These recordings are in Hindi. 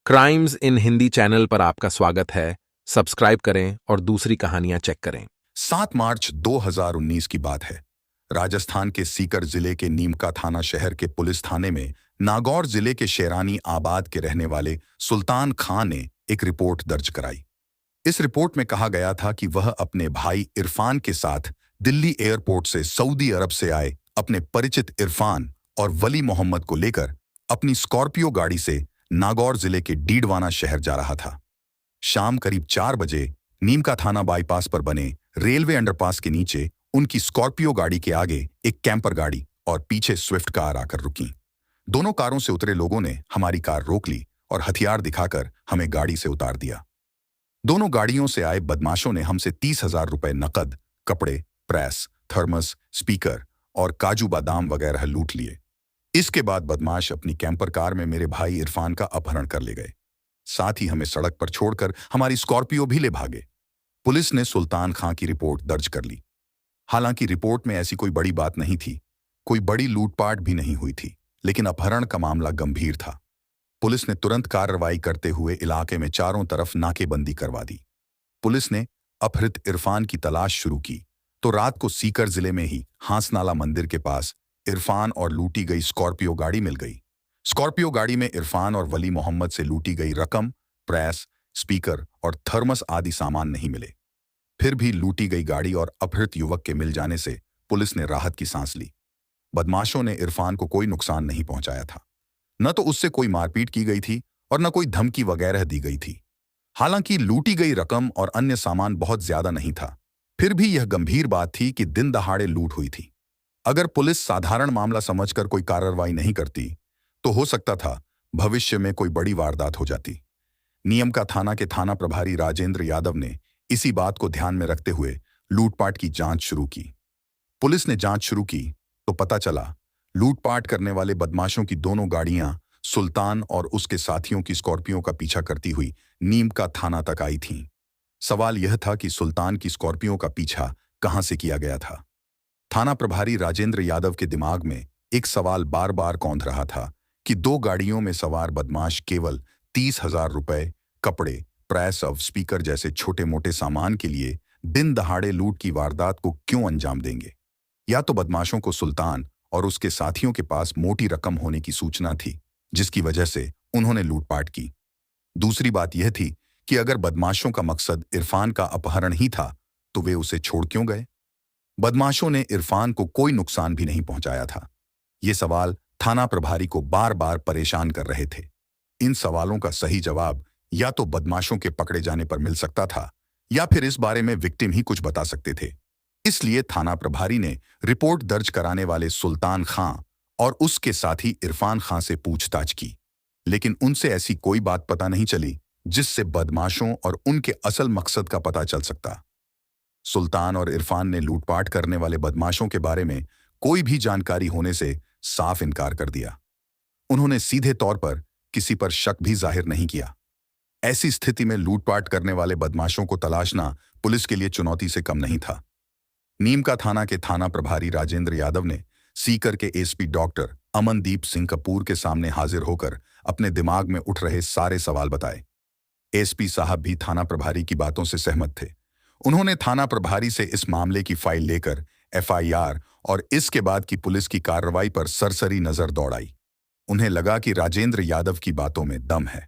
क्राइम्स इन हिंदी चैनल पर आपका स्वागत है। सब्सक्राइब करें और दूसरी कहानियां चेक करें। 7 मार्च 2019 की बात है। राजस्थान के सीकर जिले के नीमका थाना शहर के पुलिस थाने में नागौर जिले के शेरानी आबाद के रहने वाले सुल्तान खां ने एक रिपोर्ट दर्ज कराई। इस रिपोर्ट में कहा गया था कि वह अपने भाई इरफान के साथ दिल्ली एयरपोर्ट से सऊदी अरब से आए अपने परिचित इरफान और वली मोहम्मद को लेकर अपनी स्कॉर्पियो गाड़ी से नागौर जिले के डीडवाना शहर जा रहा था। शाम करीब 4 बजे नीमका थाना बाईपास पर बने रेलवे अंडरपास के नीचे उनकी स्कॉर्पियो गाड़ी के आगे एक कैंपर गाड़ी और पीछे स्विफ्ट कार आकर रुकी। दोनों कारों से उतरे लोगों ने हमारी कार रोक ली और हथियार दिखाकर हमें गाड़ी से उतार दिया। दोनों गाड़ियों से आए बदमाशों ने हमसे 30,000 रुपए नकद, कपड़े, प्रेस, थर्मस, स्पीकर और काजू बादाम वगैरह लूट लिए। इसके बाद बदमाश अपनी कैंपर कार में मेरे भाई इरफान का अपहरण कर ले गए। साथ ही हमें सड़क पर छोड़कर हमारी स्कॉर्पियो भी ले भागे। पुलिस ने सुल्तान खां की रिपोर्ट दर्ज कर ली। हालांकि रिपोर्ट में ऐसी कोई बड़ी बात नहीं थी, कोई बड़ी लूटपाट भी नहीं हुई थी, लेकिन अपहरण का मामला गंभीर था। पुलिस ने तुरंत कार्रवाई करते हुए इलाके में चारों तरफ नाकेबंदी करवा दी। पुलिस ने अपहृत इरफान की तलाश शुरू की तो रात को सीकर जिले में ही हांसनाला मंदिर के पास इरफान और लूटी गई स्कॉर्पियो गाड़ी मिल गई। स्कॉर्पियो गाड़ी में इरफान और वली मोहम्मद से लूटी गई रकम, प्रेस, स्पीकर और थर्मस आदि सामान नहीं मिले। फिर भी लूटी गई गाड़ी और अपहृत युवक के मिल जाने से पुलिस ने राहत की सांस ली। बदमाशों ने इरफान को कोई नुकसान नहीं पहुंचाया था। न तो उससे कोई मारपीट की गई थी और न कोई धमकी वगैरह दी गई थी। हालांकि लूटी गई रकम और अन्य सामान बहुत ज्यादा नहीं था, फिर भी यह गंभीर बात थी कि दिन दहाड़े लूट हुई थी। अगर पुलिस साधारण मामला समझकर कोई कार्रवाई नहीं करती तो हो सकता था भविष्य में कोई बड़ी वारदात हो जाती। नीमका थाना के थाना प्रभारी राजेंद्र यादव ने इसी बात को ध्यान में रखते हुए लूटपाट की जांच शुरू की। पुलिस ने जांच शुरू की तो पता चला लूटपाट करने वाले बदमाशों की दोनों गाड़ियां सुल्तान और उसके साथियों की स्कॉर्पियो का पीछा करती हुई नीमका थाना तक आई थीं। सवाल यह था कि सुल्तान की स्कॉर्पियो का पीछा कहां से किया गया था। थाना प्रभारी राजेंद्र यादव के दिमाग में एक सवाल बार बार कौंध रहा था कि 2 गाड़ियों में सवार बदमाश केवल 30,000 रुपए, कपड़े, प्रेस और स्पीकर जैसे छोटे मोटे सामान के लिए दिन दहाड़े लूट की वारदात को क्यों अंजाम देंगे। या तो बदमाशों को सुल्तान और उसके साथियों के पास मोटी रकम होने की सूचना थी, जिसकी वजह से उन्होंने लूटपाट की। दूसरी बात यह थी कि अगर बदमाशों का मकसद इरफान का अपहरण ही था तो वे उसे छोड़ क्यों गए। बदमाशों ने इरफान को कोई नुकसान भी नहीं पहुंचाया था। ये सवाल थाना प्रभारी को बार बार परेशान कर रहे थे। इन सवालों का सही जवाब या तो बदमाशों के पकड़े जाने पर मिल सकता था या फिर इस बारे में विक्टिम ही कुछ बता सकते थे। इसलिए थाना प्रभारी ने रिपोर्ट दर्ज कराने वाले सुल्तान खां और उसके साथी इरफान खां से पूछताछ की, लेकिन उनसे ऐसी कोई बात पता नहीं चली जिससे बदमाशों और उनके असल मकसद का पता चल सकता। सुल्तान और इरफान ने लूटपाट करने वाले बदमाशों के बारे में कोई भी जानकारी होने से साफ इनकार कर दिया। उन्होंने सीधे तौर पर किसी पर शक भी जाहिर नहीं किया। ऐसी स्थिति में लूटपाट करने वाले बदमाशों को तलाशना पुलिस के लिए चुनौती से कम नहीं था। नीमका थाना के थाना प्रभारी राजेंद्र यादव ने सीकर के एसपी डॉक्टर अमनदीप सिंह कपूर के सामने हाजिर होकर अपने दिमाग में उठ रहे सारे सवाल बताए। एसपी साहब भी थाना प्रभारी की बातों से सहमत थे। उन्होंने थाना प्रभारी से इस मामले की फाइल लेकर एफआईआर और इसके बाद की पुलिस की कार्रवाई पर सरसरी नजर दौड़ाई। उन्हें लगा कि राजेंद्र यादव की बातों में दम है।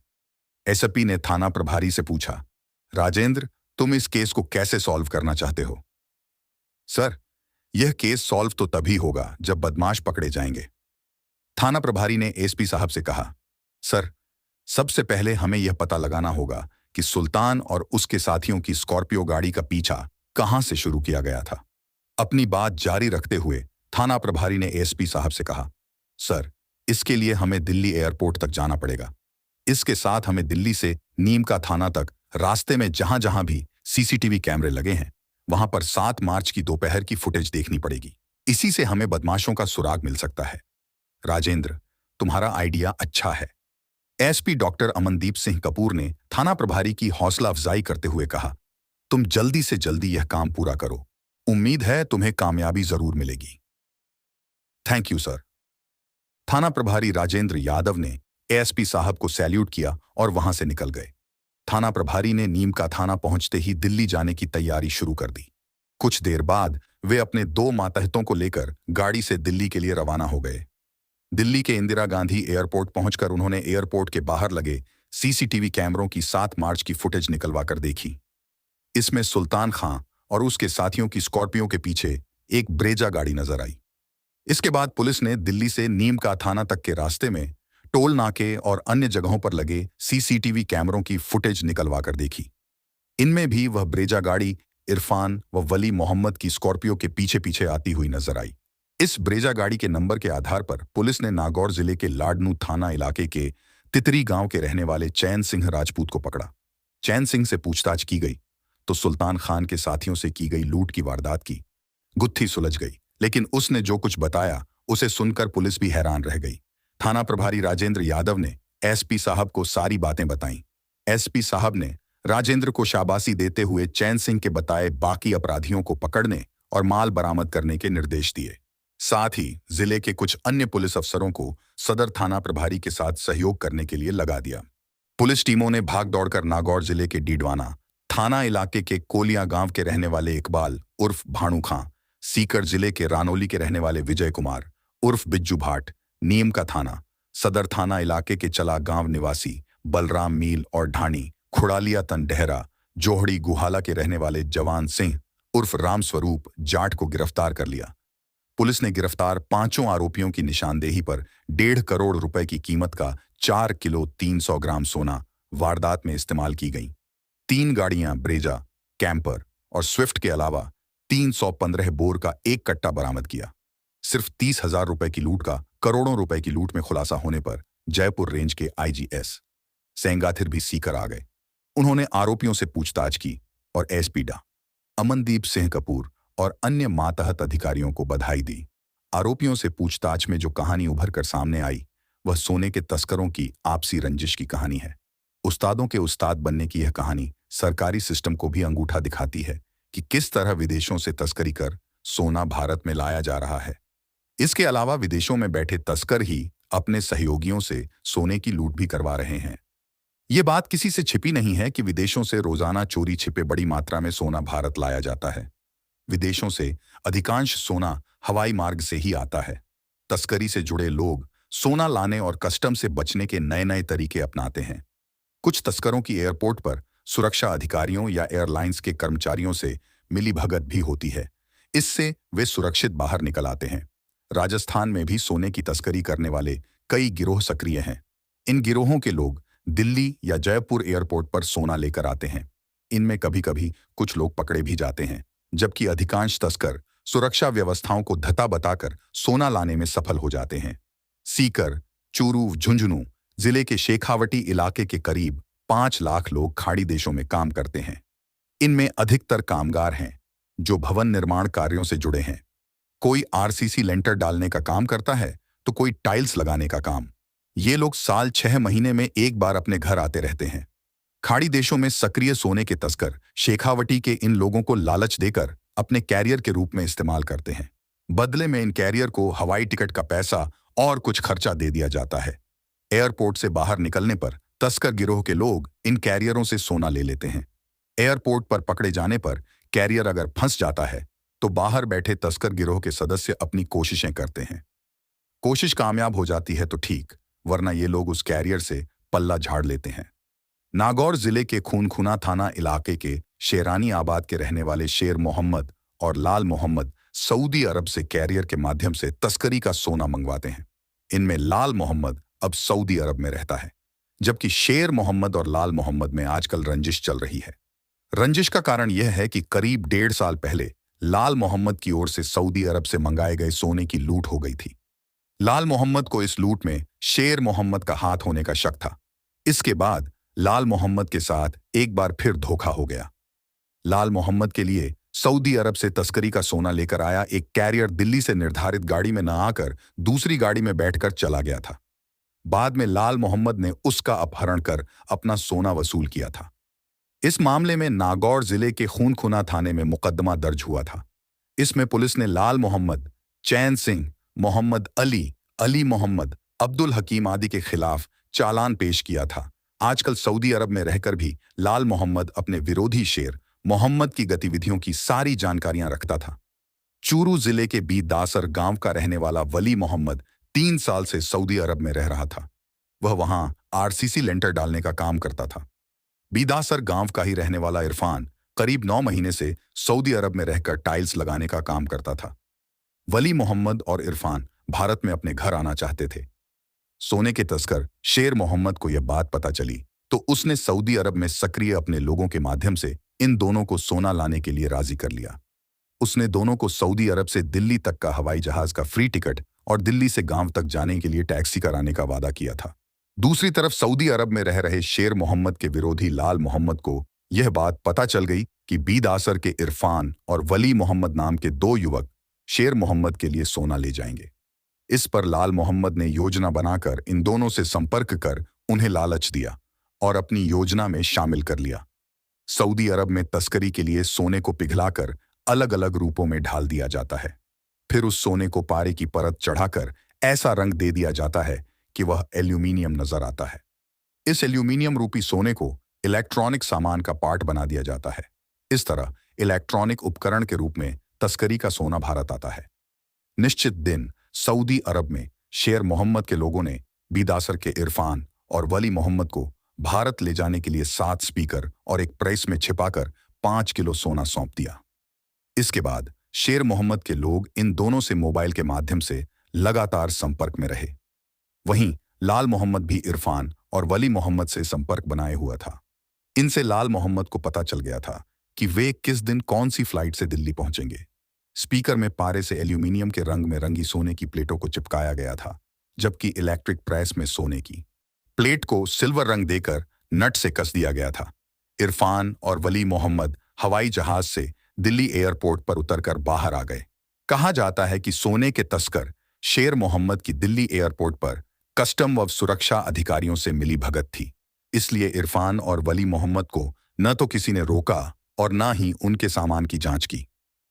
एसपी ने थाना प्रभारी से पूछा, राजेंद्र, तुम इस केस को कैसे सॉल्व करना चाहते हो? सर, यह केस सॉल्व तो तभी होगा जब बदमाश पकड़े जाएंगे। थाना प्रभारी ने एसपी साहब से कहा, सर, सबसे पहले हमें यह पता लगाना होगा कि सुल्तान और उसके साथियों की स्कॉर्पियो गाड़ी का पीछा कहां से शुरू किया गया था। अपनी बात जारी रखते हुए थाना प्रभारी ने एसपी साहब से कहा, सर, इसके लिए हमें दिल्ली एयरपोर्ट तक जाना पड़ेगा। इसके साथ हमें दिल्ली से नीमका थाना तक रास्ते में जहां जहां भी सीसीटीवी कैमरे लगे हैं वहां पर 7 मार्च की दोपहर की फुटेज देखनी पड़ेगी। इसी से हमें बदमाशों का सुराग मिल सकता है। राजेंद्र, तुम्हारा आइडिया अच्छा है। एसपी डॉक्टर अमनदीप सिंह कपूर ने थाना प्रभारी की हौसला अफजाई करते हुए कहा, तुम जल्दी से जल्दी यह काम पूरा करो। उम्मीद है तुम्हें कामयाबी जरूर मिलेगी। Thank you sir. थाना प्रभारी राजेंद्र यादव ने एएसपी साहब को सैल्यूट किया और वहां से निकल गए। थाना प्रभारी ने नीम का थाना पहुंचते ही दिल्ली जाने की तैयारी शुरू कर दी। कुछ देर बाद वे अपने 2 मातहतों को लेकर गाड़ी से दिल्ली के लिए रवाना हो गए। दिल्ली के इंदिरा गांधी एयरपोर्ट पहुंचकर उन्होंने एयरपोर्ट के बाहर लगे सीसीटीवी कैमरों की 7 मार्च की फुटेज निकलवाकर देखी। इसमें सुल्तान खां और उसके साथियों की स्कॉर्पियो के पीछे एक ब्रेजा गाड़ी नजर आई। इसके बाद पुलिस ने दिल्ली से नीम का थाना तक के रास्ते में टोल नाके और अन्य जगहों पर लगे सीसीटीवी कैमरों की फुटेज निकलवाकर देखी। इनमें भी वह ब्रेजा गाड़ी इरफान व वली मोहम्मद की स्कॉर्पियो के पीछे पीछे आती हुई नजर आई। इस ब्रेजा गाड़ी के नंबर के आधार पर पुलिस ने नागौर जिले के लाडनू थाना इलाके के तितरी गांव के रहने वाले चैन सिंह राजपूत को पकड़ा। चैन सिंह से पूछताछ की गई तो सुल्तान खान के साथियों से की गई लूट की वारदात की गुत्थी सुलझ गई, लेकिन उसने जो कुछ बताया उसे सुनकर पुलिस भी हैरान रह गई। थाना प्रभारी राजेंद्र यादव ने एसपी साहब को सारी बातें बताईं। एसपी साहब ने राजेंद्र को शाबाशी देते हुए चैन सिंह के बताए बाकी अपराधियों को पकड़ने और माल बरामद करने के निर्देश दिए। साथ ही जिले के कुछ अन्य पुलिस अफसरों को सदर थाना प्रभारी के साथ सहयोग करने के लिए लगा दिया। पुलिस टीमों ने भाग दौड़कर नागौर जिले के डीडवाना थाना इलाके के कोलिया गांव के रहने वाले इकबाल उर्फ भाणु खां, सीकर जिले के रानौली के रहने वाले विजय कुमार उर्फ बिज्जू भाट, नीम का थाना सदर थाना इलाके के चला गांव निवासी बलराम मील और ढाणी खुड़ालिया तन डेहरा जोहड़ी गुहाला के रहने वाले जवान सिंह उर्फ राम स्वरूप जाट को गिरफ्तार कर लिया। पुलिस ने गिरफ्तार 5 आरोपियों की निशानदेही पर 1.5 करोड़ रुपए की कीमत का 4 किलो 300 ग्राम सोना वारदात में इस्तेमाल की गई। 3 गाड़ियां ब्रेजा, कैंपर और स्विफ्ट के अलावा 315 बोर का 1 कट्टा बरामद किया। सिर्फ 30,000 रुपए की लूट का करोड़ों रुपए की लूट में खुलासा होने पर जयपुर रेंज के आईजीएस सेंगाथिर भी सीकर आ गए। उन्होंने आरोपियों से पूछताछ की और एसपी डा अमनदीप सिंह कपूर और अन्य मातहत अधिकारियों को बधाई दी। आरोपियों से पूछताछ में जो कहानी उभर कर सामने आई वह सोने के तस्करों की आपसी रंजिश की कहानी है। उस्तादों के उस्ताद बनने की यह कहानी सरकारी सिस्टम को भी अंगूठा दिखाती है कि किस तरह विदेशों से तस्करी कर सोना भारत में लाया जा रहा है। इसके अलावा विदेशों में बैठे तस्कर ही अपने सहयोगियों से सोने की लूट भी करवा रहे हैं। ये बात किसी से छिपी नहीं है कि विदेशों से रोजाना चोरी छिपे बड़ी मात्रा में सोना भारत लाया जाता है। विदेशों से अधिकांश सोना हवाई मार्ग से ही आता है। तस्करी से जुड़े लोग सोना लाने और कस्टम से बचने के नए नए तरीके अपनाते हैं। कुछ तस्करों की एयरपोर्ट पर सुरक्षा अधिकारियों या एयरलाइंस के कर्मचारियों से मिलीभगत भी होती है। इससे वे सुरक्षित बाहर निकल आते हैं। राजस्थान में भी सोने की तस्करी करने वाले कई गिरोह सक्रिय हैं। इन गिरोहों के लोग दिल्ली या जयपुर एयरपोर्ट पर सोना लेकर आते हैं। इनमें कभी कभी कुछ लोग पकड़े भी जाते हैं, जबकि अधिकांश तस्कर सुरक्षा व्यवस्थाओं को धता बताकर सोना लाने में सफल हो जाते हैं। सीकर, चूरू, झुंझुनू जिले के शेखावटी इलाके के करीब 5 लाख लोग खाड़ी देशों में काम करते हैं। इनमें अधिकतर कामगार हैं जो भवन निर्माण कार्यों से जुड़े हैं। कोई आरसीसी लेंटर डालने का काम करता है तो कोई टाइल्स लगाने का काम। ये लोग साल 6 महीने में एक बार अपने घर आते रहते हैं। खाड़ी देशों में सक्रिय सोने के तस्कर शेखावटी के इन लोगों को लालच देकर अपने कैरियर के रूप में इस्तेमाल करते हैं। बदले में इन कैरियर को हवाई टिकट का पैसा और कुछ खर्चा दे दिया जाता है। एयरपोर्ट से बाहर निकलने पर तस्कर गिरोह के लोग इन कैरियरों से सोना ले लेते हैं। एयरपोर्ट पर पकड़े जाने पर कैरियर अगर फंस जाता है तो बाहर बैठे तस्कर गिरोह के सदस्य अपनी कोशिशें करते हैं। कोशिश कामयाब हो जाती है तो ठीक, वरना ये लोग उस कैरियर से पल्ला झाड़ लेते हैं। नागौर जिले के खूनखुना थाना इलाके के शेरानी आबाद के रहने वाले शेर मोहम्मद और लाल मोहम्मद सऊदी अरब से कैरियर के माध्यम से तस्करी का सोना मंगवाते हैं। इनमें लाल मोहम्मद अब सऊदी अरब में रहता है, जबकि शेर मोहम्मद और लाल मोहम्मद में आजकल रंजिश चल रही है। रंजिश का कारण यह है कि करीब 1.5 साल पहले लाल मोहम्मद की ओर से सऊदी अरब से मंगाए गए सोने की लूट हो गई थी। लाल मोहम्मद को इस लूट में शेर मोहम्मद का हाथ होने का शक था। इसके बाद लाल मोहम्मद के साथ एक बार फिर धोखा हो गया। लाल मोहम्मद के लिए सऊदी अरब से तस्करी का सोना लेकर आया एक कैरियर दिल्ली से निर्धारित गाड़ी में न आकर दूसरी गाड़ी में बैठकर चला गया था। बाद में लाल मोहम्मद ने उसका अपहरण कर अपना सोना वसूल किया था। इस मामले में नागौर जिले के खूनखुना थाने में मुकदमा दर्ज हुआ था। इसमें पुलिस ने लाल मोहम्मद, चैन सिंह, मोहम्मद अली, अली मोहम्मद, अब्दुल हकीम आदि के खिलाफ चालान पेश किया था। आजकल सऊदी अरब में रहकर भी लाल मोहम्मद अपने विरोधी शेर मोहम्मद की गतिविधियों की सारी जानकारियां रखता था। चूरू जिले के बीदासर गांव का रहने वाला वली मोहम्मद 3 साल से सऊदी अरब में रह रहा था। वह वहां आरसीसी लेंटर डालने का काम करता था। बीदासर गांव का ही रहने वाला इरफान करीब 9 महीने से सऊदी अरब में रहकर टाइल्स लगाने का काम करता था। वली मोहम्मद और इरफान भारत में अपने घर आना चाहते थे। सोने के तस्कर शेर मोहम्मद को यह बात पता चली तो उसने सऊदी अरब में सक्रिय अपने लोगों के माध्यम से इन दोनों को सोना लाने के लिए राजी कर लिया। उसने दोनों को सऊदी अरब से दिल्ली तक का हवाई जहाज का फ्री टिकट और दिल्ली से गांव तक जाने के लिए टैक्सी कराने का वादा किया था। दूसरी तरफ सऊदी अरब में रह रहे शेर मोहम्मद के विरोधी लाल मोहम्मद को यह बात पता चल गई कि बीदासर के इरफान और वली मोहम्मद नाम के 2 युवक शेर मोहम्मद के लिए सोना ले जाएंगे। इस पर लाल मोहम्मद ने योजना बनाकर इन दोनों से संपर्क कर उन्हें लालच दिया और अपनी योजना में शामिल कर लिया। सऊदी अरब में तस्करी के लिए सोने को पिघलाकर अलग अलग रूपों में ढाल दिया जाता है। फिर उस सोने को पारे की परत चढ़ाकर ऐसा रंग दे दिया जाता है कि वह एल्यूमिनियम नजर आता है। इस एल्यूमिनियम रूपी सोने को इलेक्ट्रॉनिक सामान का पार्ट बना दिया जाता है। इस तरह इलेक्ट्रॉनिक उपकरण के रूप में तस्करी का सोना भारत आता है। निश्चित दिन सऊदी अरब में शेर मोहम्मद के लोगों ने बीदासर के इरफान और वली मोहम्मद को भारत ले जाने के लिए 7 स्पीकर और एक प्रेस में छिपाकर 5 किलो सोना सौंप दिया। इसके बाद शेर मोहम्मद के लोग इन दोनों से मोबाइल के माध्यम से लगातार संपर्क में रहे। वहीं लाल मोहम्मद भी इरफान और वली मोहम्मद से संपर्क बनाए हुआ था। इनसे लाल मोहम्मद को पता चल गया था कि वे किस दिन कौन सी फ्लाइट से दिल्ली पहुंचेंगे। स्पीकर में पारे से एल्यूमिनियम के रंग में रंगी सोने की प्लेटों को चिपकाया गया था, जबकि इलेक्ट्रिक प्रेस में सोने की प्लेट को सिल्वर रंग देकर नट से कस दिया गया था। इरफान और वली मोहम्मद हवाई जहाज से दिल्ली एयरपोर्ट पर उतरकर बाहर आ गए। कहा जाता है कि सोने के तस्कर शेर मोहम्मद की दिल्ली एयरपोर्ट पर कस्टम व सुरक्षा अधिकारियों से मिली भगत थी, इसलिए इरफान और वली मोहम्मद को न तो किसी ने रोका और न ही उनके सामान की जांच की।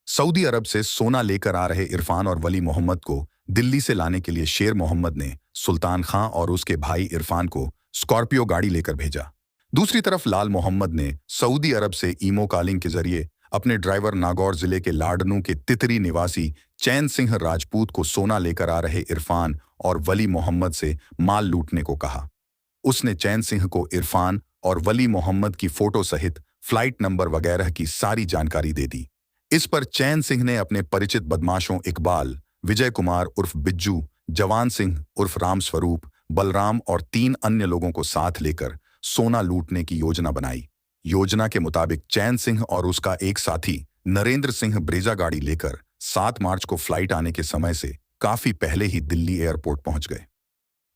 सऊदी अरब से सोना लेकर आ रहे इरफान और वली मोहम्मद को दिल्ली से लाने के लिए शेर मोहम्मद ने सुल्तान खां और उसके भाई इरफान को स्कॉर्पियो गाड़ी लेकर भेजा। दूसरी तरफ लाल मोहम्मद ने सऊदी अरब से ईमो कॉलिंग के जरिए अपने ड्राइवर नागौर जिले के लाडनू के तितरी निवासी चैन सिंह राजपूत को सोना लेकर आ रहे इरफान और वली मोहम्मद से माल लूटने को कहा। उसने चैन सिंह को इरफान और वली मोहम्मद की फोटो सहित फ्लाइट नंबर वगैरह की सारी जानकारी दे दी। इस पर चैन सिंह ने अपने परिचित बदमाशों इकबाल, विजय कुमार उर्फ बिज्जू, जवान सिंह उर्फ राम स्वरूप, बलराम और 3 अन्य लोगों को साथ लेकर सोना लूटने की योजना बनाई। योजना के मुताबिक चैन सिंह और उसका एक साथी नरेंद्र सिंह ब्रेजा गाड़ी लेकर 7 मार्च को फ्लाइट आने के समय से काफी पहले ही दिल्ली एयरपोर्ट पहुंच गए।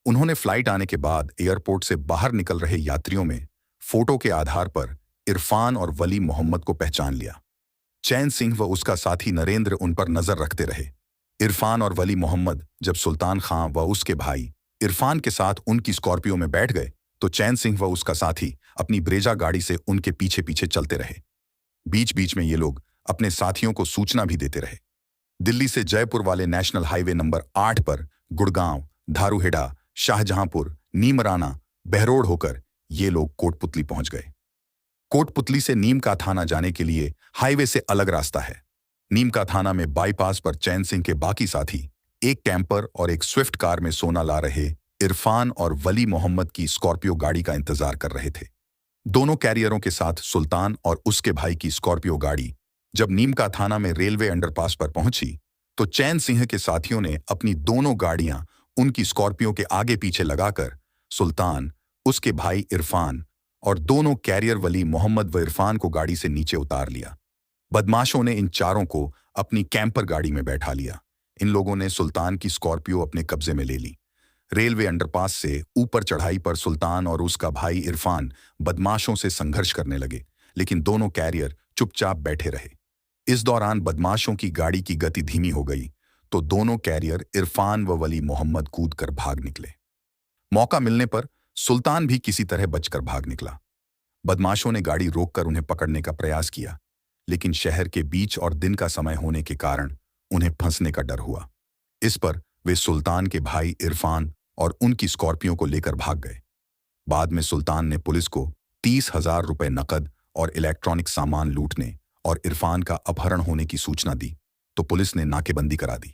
उन्होंने फ्लाइट आने के बाद एयरपोर्ट से बाहर निकल रहे यात्रियों में फोटो के आधार पर इरफान और वली मोहम्मद को पहचान लिया। चैन सिंह व उसका साथी नरेंद्र उन पर नजर रखते रहे। इरफान और वली मोहम्मद जब सुल्तान खां व उसके भाई इरफान के साथ उनकी स्कॉर्पियो में बैठ गए तो चैन सिंह व उसका साथी अपनी ब्रेजा गाड़ी से उनके पीछे पीछे चलते रहे। बीच बीच में ये लोग अपने साथियों को सूचना भी देते रहे। दिल्ली से जयपुर वाले नेशनल हाईवे नंबर 8 पर गुड़गांव, धारूहेड़ा, शाहजहांपुर, नीमराना, बहरोड होकर ये लोग कोटपुतली पहुंच गए। कोटपुतली से नीम का थाना जाने के लिए हाईवे से अलग रास्ता है। नीम का थाना में बाईपास पर चैन सिंह के बाकी साथी एक कैंपर और एक स्विफ्ट कार में सोना ला रहे इरफान और वली मोहम्मद की स्कॉर्पियो गाड़ी का इंतजार कर रहे थे। दोनों कैरियरों के साथ सुल्तान और उसके भाई की स्कॉर्पियो गाड़ी जब नीम का थाना में रेलवे अंडरपास पर पहुंची तो चैन सिंह के साथियों ने अपनी दोनों गाड़ियां उनकी स्कॉर्पियो के आगे पीछे लगाकर सुल्तान, उसके भाई इरफान और दोनों कैरियर वली मोहम्मद व इरफान को गाड़ी से नीचे उतार लिया। बदमाशों ने इन चारों को अपनी कैंपर गाड़ी में बैठा लिया। इन लोगों ने सुल्तान की स्कॉर्पियो अपने कब्जे में ले ली। रेलवे अंडरपास से ऊपर चढ़ाई पर सुल्तान और उसका भाई इरफान बदमाशों से संघर्ष करने लगे, लेकिन दोनों कैरियर चुपचाप बैठे रहे। इस दौरान बदमाशों की गाड़ी की गति धीमी हो गई तो दोनों कैरियर इरफान व वली मोहम्मद कूदकर भाग निकले। मौका मिलने पर सुल्तान भी किसी तरह बचकर भाग निकला। बदमाशों ने गाड़ी रोककर उन्हें पकड़ने का प्रयास किया, लेकिन शहर के बीच और दिन का समय होने के कारण उन्हें फंसने का डर हुआ। इस पर वे सुल्तान के भाई इरफान और उनकी स्कॉर्पियो को लेकर भाग गए। बाद में सुल्तान ने पुलिस को 30,000 रुपए नकद और इलेक्ट्रॉनिक सामान लूटने और इरफान का अपहरण होने की सूचना दी तो पुलिस ने नाकेबंदी करा दी।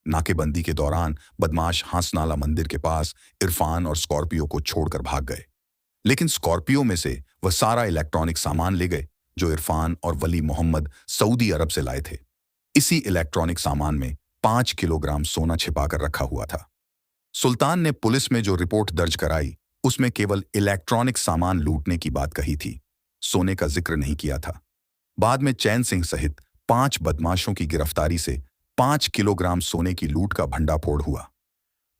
नाकेबंदी के दौरान बदमाश हांसनाला मंदिर के पास इरफान और स्कॉर्पियो को छोड़कर भाग गए, लेकिन स्कॉर्पियो में से वह सारा इलेक्ट्रॉनिक सामान ले गए जो इरफान और वली मोहम्मद सऊदी अरब से लाए थे। इसी इलेक्ट्रॉनिक सामान में 5 किलोग्राम सोना छिपाकर रखा हुआ था। सुल्तान ने पुलिस में जो रिपोर्ट दर्ज कराई उसमें केवल इलेक्ट्रॉनिक सामान लूटने की बात कही थी, सोने का जिक्र नहीं किया था। बाद में चैन सिंह सहित 5 बदमाशों की गिरफ्तारी से 5 किलोग्राम सोने की लूट का भंडाफोड़ हुआ।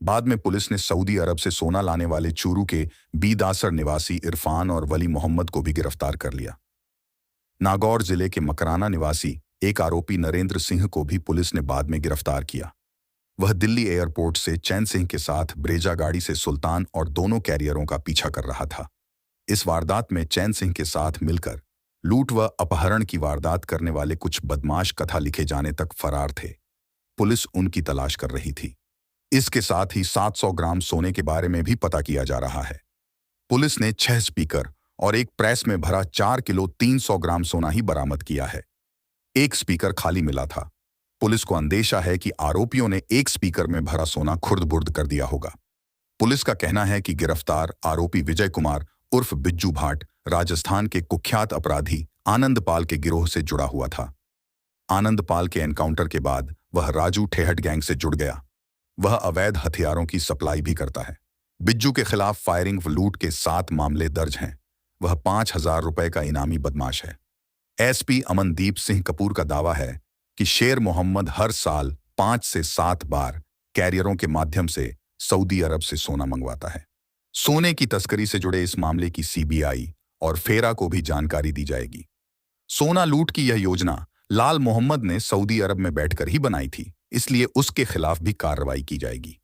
बाद में पुलिस ने सऊदी अरब से सोना लाने वाले चूरू के बीदासर निवासी इरफान और वली मोहम्मद को भी गिरफ्तार कर लिया। नागौर जिले के मकराना निवासी एक आरोपी नरेंद्र सिंह को भी पुलिस ने बाद में गिरफ्तार किया। वह दिल्ली एयरपोर्ट से चैन सिंह के साथ ब्रेजा गाड़ी से सुल्तान और दोनों कैरियरों का पीछा कर रहा था। इस वारदात में चैन सिंह के साथ मिलकर लूट व अपहरण की वारदात करने वाले कुछ बदमाश कथा लिखे जाने तक फरार थे। पुलिस उनकी तलाश कर रही थी। इसके साथ ही 700 ग्राम सोने के बारे में भी पता किया जा रहा है। पुलिस ने 6 स्पीकर और एक प्रेस में भरा 4 किलो 300 ग्राम सोना ही बरामद किया है। एक स्पीकर खाली मिला था। पुलिस को अंदेशा है कि आरोपियों ने एक स्पीकर में भरा सोना खुर्द-बुर्द कर दिया होगा। पुलिस का कहना है कि गिरफ्तार आरोपी विजय कुमार उर्फ बिज्जू भाट राजस्थान के कुख्यात अपराधी आनंद पाल के गिरोह से जुड़ा हुआ था। आनंद पाल के एनकाउंटर के बाद वह राजू ठेहट गैंग से जुड़ गया। वह अवैध हथियारों की सप्लाई भी करता है। बिज्जू के खिलाफ फायरिंग व लूट के 7 मामले दर्ज हैं। वह 5,000 रुपए का इनामी बदमाश है। एसपी अमनदीप सिंह कपूर का दावा है कि शेर मोहम्मद हर साल 5 से 7 बार कैरियरों के माध्यम से सऊदी अरब से सोना मंगवाता है। सोने की तस्करी से जुड़े इस मामले की सीबीआई और फेरा को भी जानकारी दी जाएगी। सोना लूट की यह योजना लाल मोहम्मद ने सऊदी अरब में बैठकर ही बनाई थी, इसलिए उसके खिलाफ भी कार्रवाई की जाएगी।